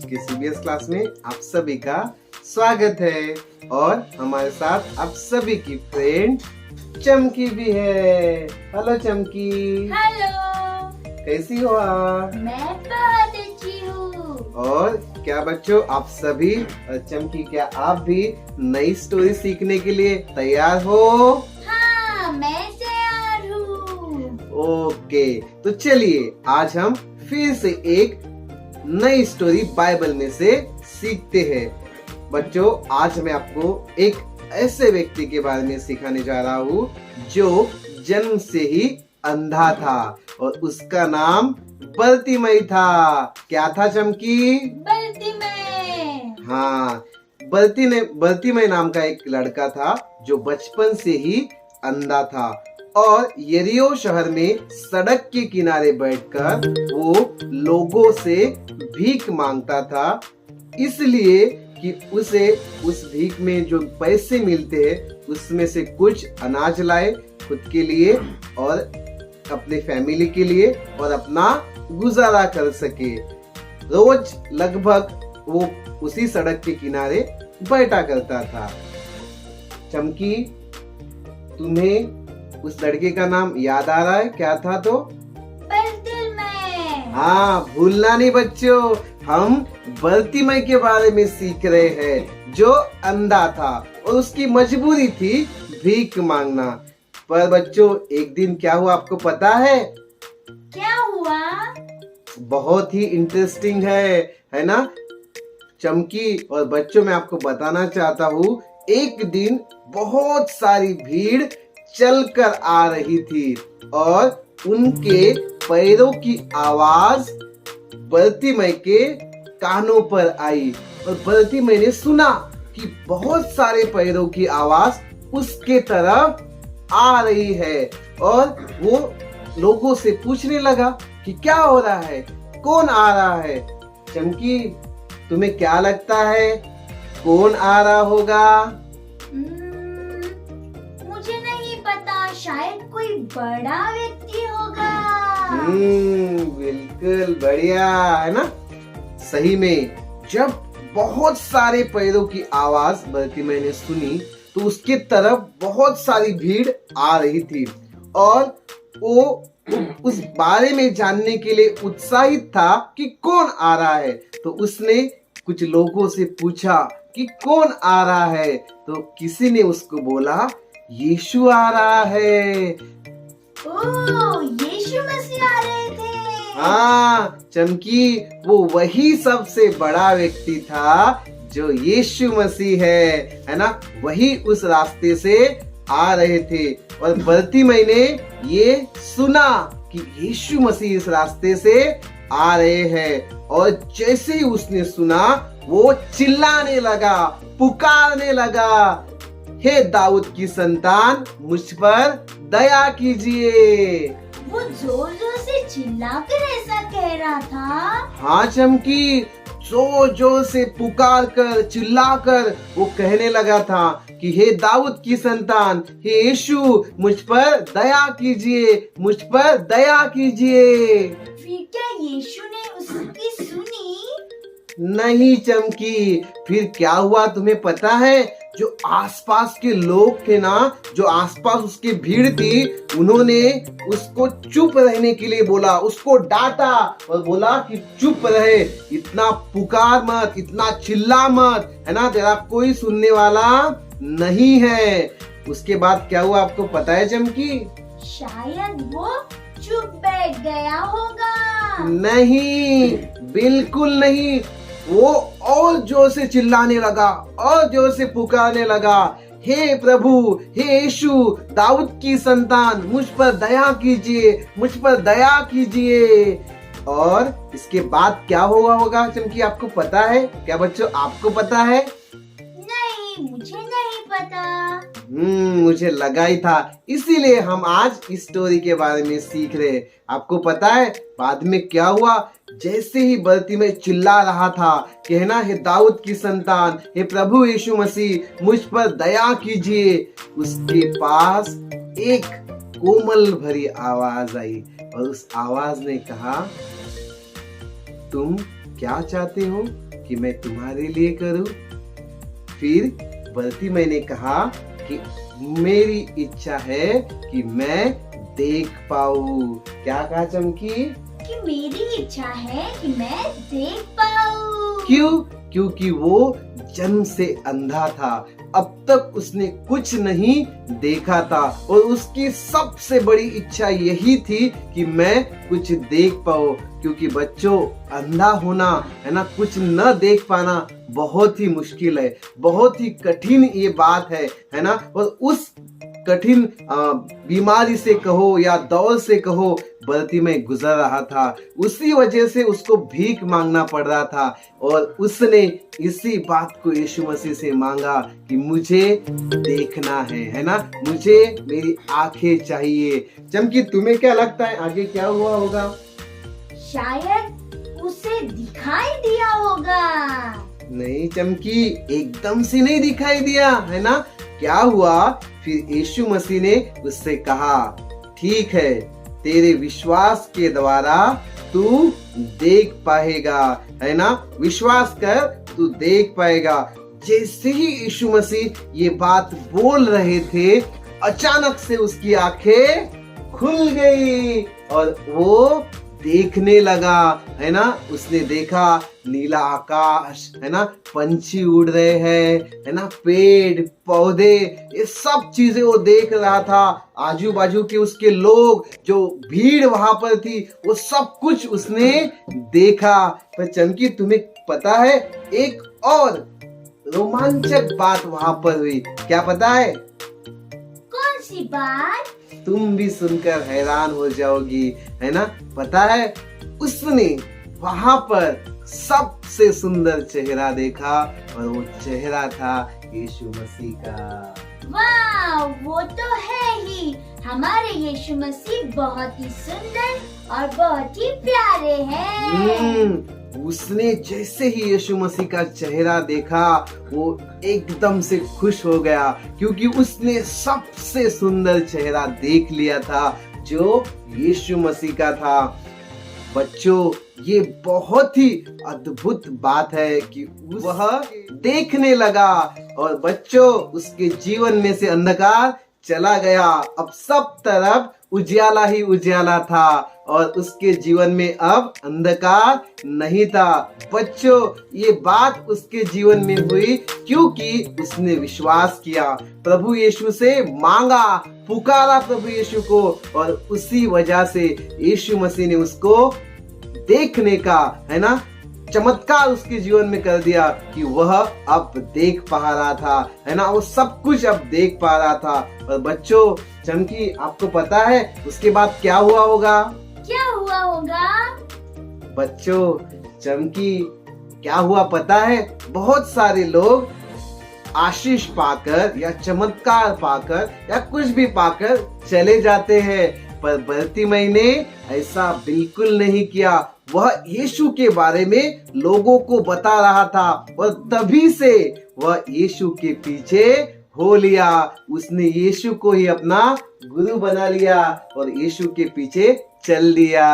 की CBS class में आप सभी का स्वागत है और हमारे साथ आप सभी की फ्रेंड चमकी भी है। हेलो चमकी। हेलो। कैसी हो आप? मैं बहुत अच्छी हूँ। और क्या बच्चों आप सभी और चमकी क्या आप भी नई स्टोरी सीखने के लिए तैयार हो? हाँ, मैं तैयार हूँ। ओके, तो चलिए आज हम फिर से एक नई स्टोरी बाइबल में से सीखते हैं। बच्चों आज मैं आपको एक ऐसे व्यक्ति के बारे में सिखाने जा रहा हूँ जो जन्म से ही अंधा था और उसका नाम बर्तिमई था। क्या था चमकी? बर्तिमई। हाँ, बर्तिमई नाम का एक लड़का था जो बचपन से ही अंधा था और यरीहो शहर में सड़क के किनारे बैठकर वो लोगों से भीख मांगता था, इसलिए कि उसे उस भीख में जो पैसे मिलते हैं उसमें से कुछ अनाज लाए खुद के लिए और अपने फैमिली के लिए और अपना गुजारा कर सके। रोज लगभग वो उसी सड़क के किनारे बैठा करता था। चमकी, तुम्हें उस लड़के का नाम याद आ रहा है? क्या था? तो बर्तिमई। हाँ, भूलना नहीं बच्चों, हम बर्तिमई के बारे में सीख रहे हैं जो अंधा था और उसकी मजबूरी थी भीख मांगना। पर बच्चों एक दिन क्या हुआ आपको पता है? क्या हुआ? बहुत ही इंटरेस्टिंग है ना चमकी? और बच्चों मैं आपको बताना चाहता हूँ, एक दिन बहुत सारी भीड़ चलकर आ रही थी और उनके पैरों की आवाज बर्तिमई के कानों पर आई और बर्तिमई ने सुना कि बहुत सारे पैरों की आवाज उसके तरफ आ रही है और वो लोगों से पूछने लगा कि क्या हो रहा है, कौन आ रहा है? चमकी, तुम्हें क्या लगता है कौन आ रहा होगा? मुझे नहीं पता, शायद कोई बड़ा व्यक्ति होगा। बिल्कुल बढ़िया, है ना? सही में जब बहुत सारे पैरों की आवाज बर्तिमई ने सुनी तो उसके तरफ बहुत सारी भीड़ आ रही थी और वो उस बारे में जानने के लिए उत्साहित था कि कौन आ रहा है। तो उसने कुछ लोगों से पूछा कि कौन आ रहा है, तो किसी ने उसको बोला यीशु आ रहा है। ओह, यीशु मसीह आ रहे थे। हाँ चमकी, वो वही सबसे बड़ा व्यक्ति था जो यीशु मसीह है ना? वही उस रास्ते से आ रहे थे और बर्तिमई ने ये सुना कि यीशु मसीह इस रास्ते से आ रहे हैं और जैसे ही उसने सुना वो चिल्लाने लगा, पुकारने लगा, हे दाऊद की संतान मुझ पर दया कीजिए। वो जोर जोर से चिल्लाकर ऐसा कह रहा था। हाँ चमकी, जोर जोर से पुकार कर चिल्ला कर वो कहने लगा था कि हे दाऊद की संतान, हे यीशु मुझ पर दया कीजिए, मुझ पर दया कीजिए। फिर क्या यीशु ने उसकी सुनी? नहीं चमकी, फिर क्या हुआ तुम्हें पता है? जो आसपास के लोग थे ना, जो आसपास उसकी भीड़ थी, उन्होंने उसको चुप रहने के लिए बोला, उसको डांटा और बोला कि चुप रहे, इतना पुकार मत, इतना चिल्ला मत, है ना? तेरा कोई सुनने वाला नहीं है। उसके बाद क्या हुआ आपको पता है चमकी? शायद वो चुप बैठ गया होगा। नहीं, बिल्कुल नहीं। वो और जोर से चिल्लाने लगा और जोर से पुकारने लगा, हे प्रभु, हे यीशु, दाऊद की संतान मुझ पर दया कीजिए, मुझ पर दया कीजिए। और इसके बाद क्या हुआ होगा चमकी आपको पता है? क्या बच्चों आपको पता है? नहीं, मुझे नहीं पता। मुझे लगा ही था, इसीलिए हम आज इस स्टोरी के बारे में सीख रहे हैं। आपको पता है बाद में क्या हुआ? जैसे ही बर्तिमई चिल्ला रहा था कि है ना, हे दाऊद की संतान, हे प्रभु यीशु मसीह मुझ पर दया कीजिए, उसके पास एक कोमल भरी आवाज आई और उस आवाज ने कहा, तुम क्या चाहते हो कि मैं तुम्हारे लिए करूं? फिर बर्तिमई ने कहा कि मेरी इच्छा है कि मैं देख पाऊं। क्या कहा चमकी? कि मेरी इच्छा है कि मैं देख पाऊं। क्यों? क्योंकि वो जन्म से अंधा था, अब तक उसने कुछ नहीं देखा था और उसकी सबसे बड़ी इच्छा यही थी कि मैं कुछ देख पाऊं। क्योंकि बच्चों, अंधा होना है ना, कुछ न देख पाना बहुत ही मुश्किल है, बहुत ही कठिन ये बात है ना। और उस कठिन बीमारी से कहो या दौर से कहो, बर्तिमई गुजर रहा था। उसी वजह से उसको भीख मांगना पड़ रहा था और उसने इसी बात को यीशु मसीह से मांगा कि मुझे देखना है ना, मुझे मेरी आंखें चाहिए। चमकी, तुम्हें क्या लगता है आगे क्या हुआ होगा? शायद उसे दिखाई दिया होगा। नहीं चमकी, एकदम से नहीं दिखाई दिया, है ना। क्या हुआ? फिर यीशु मसीह ने उससे कहा, ठीक है, तेरे विश्वास के द्वारा तू देख पाएगा, है ना। विश्वास कर, तू देख पाएगा। जैसे ही यीशु मसीह ये बात बोल रहे थे, अचानक से उसकी आंखें खुल गई और वो देखने लगा, है ना। उसने देखा नीला आकाश, है ना, पंछी उड़ रहे हैं, है ना, पेड़ पौधे, ये सब चीजें वो देख रहा था। आजू बाजू के उसके लोग, जो भीड़ वहां पर थी, वो सब कुछ उसने देखा। पर चमकी, तुम्हें पता है एक और रोमांचक बात वहां पर हुई? क्या पता है? कौन सी बात? तुम भी सुनकर हैरान हो जाओगी, है ना। पता है, उसने वहां पर सबसे सुंदर चेहरा देखा और वो चेहरा था यीशु मसीह का। वाह, वो तो है ही। हमारे यीशु मसीह बहुत ही सुंदर और बहुत ही प्यारे हैं। उसने जैसे ही यीशु मसीह का चेहरा देखा, वो एकदम से खुश हो गया, क्योंकि उसने सबसे सुंदर चेहरा देख लिया था, जो यीशु मसीह का था। बच्चों, ये बहुत ही अद्भुत बात है कि वह देखने लगा और बच्चों, उसके जीवन में से अंधकार चला गया। अब सब तरफ उजियाला ही उजियाला था और उसके जीवन में अब अंधकार नहीं था। बच्चों, ये बात उसके जीवन में हुई क्योंकि उसने विश्वास किया, प्रभु यीशु से मांगा, पुकारा प्रभु यीशु को, और उसी वजह से यीशु मसीह ने उसको देखने का, है ना, चमत्कार उसके जीवन में कर दिया कि वह अब देख पा रहा था, है ना। वो सब कुछ अब देख पा रहा था। और बच्चों, चमकी, आपको पता है उसके बाद क्या हुआ होगा? क्या हुआ होगा? बच्चों, चमकी, क्या हुआ पता है? बहुत सारे लोग आशीष पाकर या चमत्कार पाकर या कुछ भी पाकर चले जाते हैं, पर बर्तिमई ने ऐसा बिल्कुल नहीं किया। वह यीशु के बारे में लोगों को बता रहा था और तभी से वह यीशु के पीछे हो लिया। उसने यीशु को ही अपना गुरु बना लिया और यीशु के पीछे चल दिया।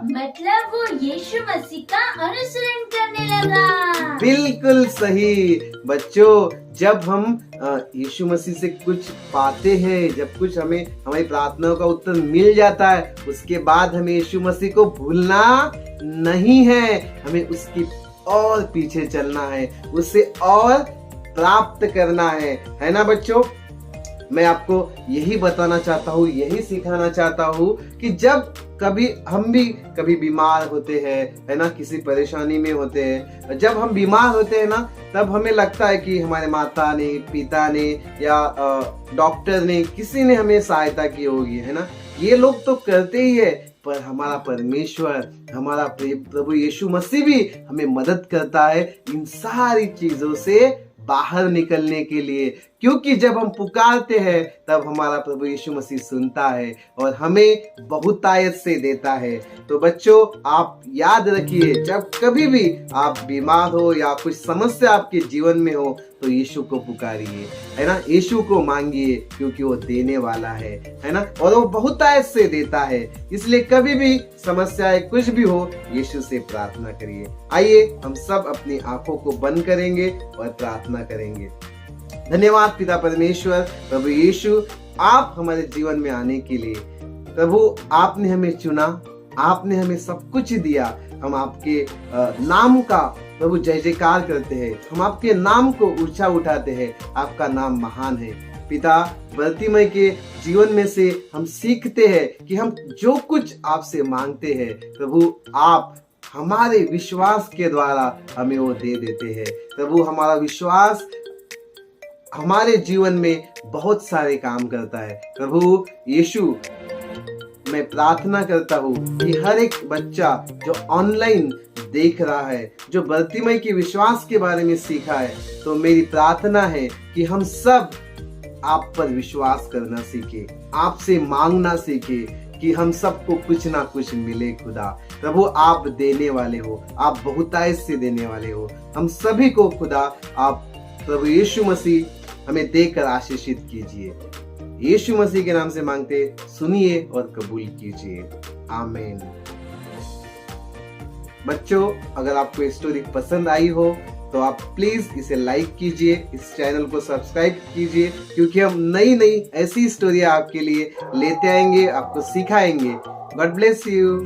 मतलब वो यीशु मसीह का अनुसरण करने लगा। बिल्कुल सही। बच्चों, जब हम यीशु मसीह से कुछ पाते हैं, जब कुछ हमें हमारी प्रार्थनाओं का उत्तर मिल जाता है, उसके बाद हमें यीशु मसीह को भूलना नहीं है। हमें उसकी और पीछे चलना है, उससे और प्राप्त करना है ना बच्चों। मैं आपको यही बताना चाहता हूँ, यही सिखाना चाहता हूँ कि जब कभी हम भी कभी बीमार होते हैं, है ना, किसी परेशानी में होते हैं, जब हम बीमार होते हैं ना, तब हमें लगता है कि हमारे माता ने, पिता ने या डॉक्टर ने, किसी ने हमें सहायता की होगी, है ना। ये लोग तो करते ही है, पर हमारा परमेश्वर, हमारा प्रभु यीशु मसीह भी हमें मदद करता है इन सारी चीजों से बाहर निकलने के लिए। क्योंकि जब हम पुकारते हैं तब हमारा प्रभु यीशु मसीह सुनता है और हमें बहुतायत से देता है। तो बच्चों, आप याद रखिए, जब कभी भी आप बीमार हो या कुछ समस्या आपके जीवन में हो तो यीशु को पुकारिए, है ना, यीशु को मांगिए, क्योंकि वो देने वाला है ना, और वो बहुतायत से देता है। इसलिए कभी भी समस्याएं कुछ भी हो, यीशु से प्रार्थना करिए। आइए हम सब अपनी आंखों को बंद करेंगे और प्रार्थना करेंगे। धन्यवाद पिता परमेश्वर, प्रभु यीशु, आप हमारे जीवन में आने के लिए। प्रभु, आपने हमें चुना, आपने हमें सब कुछ दिया। हम आपके नाम का प्रभु जय जयकार करते हैं, हम आपके नाम को ऊंचा उठाते हैं। आपका नाम महान है पिता। बर्तिमई के जीवन में से हम सीखते हैं कि हम जो कुछ आपसे मांगते हैं प्रभु, आप हमारे विश्वास के द्वारा हमें वो दे देते हैं। प्रभु, हमारा विश्वास हमारे जीवन में बहुत सारे काम करता है। प्रभु यीशु, मैं प्रार्थना करता हूँ कि हर एक बच्चा जो ऑनलाइन देख रहा है, जो बर्तिमई के विश्वास के बारे में सीखा है, तो मेरी प्रार्थना है कि हम सब आप पर विश्वास करना सीखे, आपसे मांगना सीखे, कि हम सबको कुछ ना कुछ मिले। खुदा प्रभु, आप देने वाले हो, आप बहुतायत से देने वाले हो। हम सभी को खुदा आप प्रभु यीशु मसीह हमें देकर आशीषित कीजिए। यीशु मसीह के नाम से मांगते, सुनिए और कबूल कीजिए। आमीन। बच्चों, अगर आपको ये स्टोरी पसंद आई हो तो आप प्लीज इसे लाइक कीजिए, इस चैनल को सब्सक्राइब कीजिए, क्योंकि हम नई नई ऐसी स्टोरी आपके लिए लेते आएंगे, आपको सिखाएंगे। God bless you.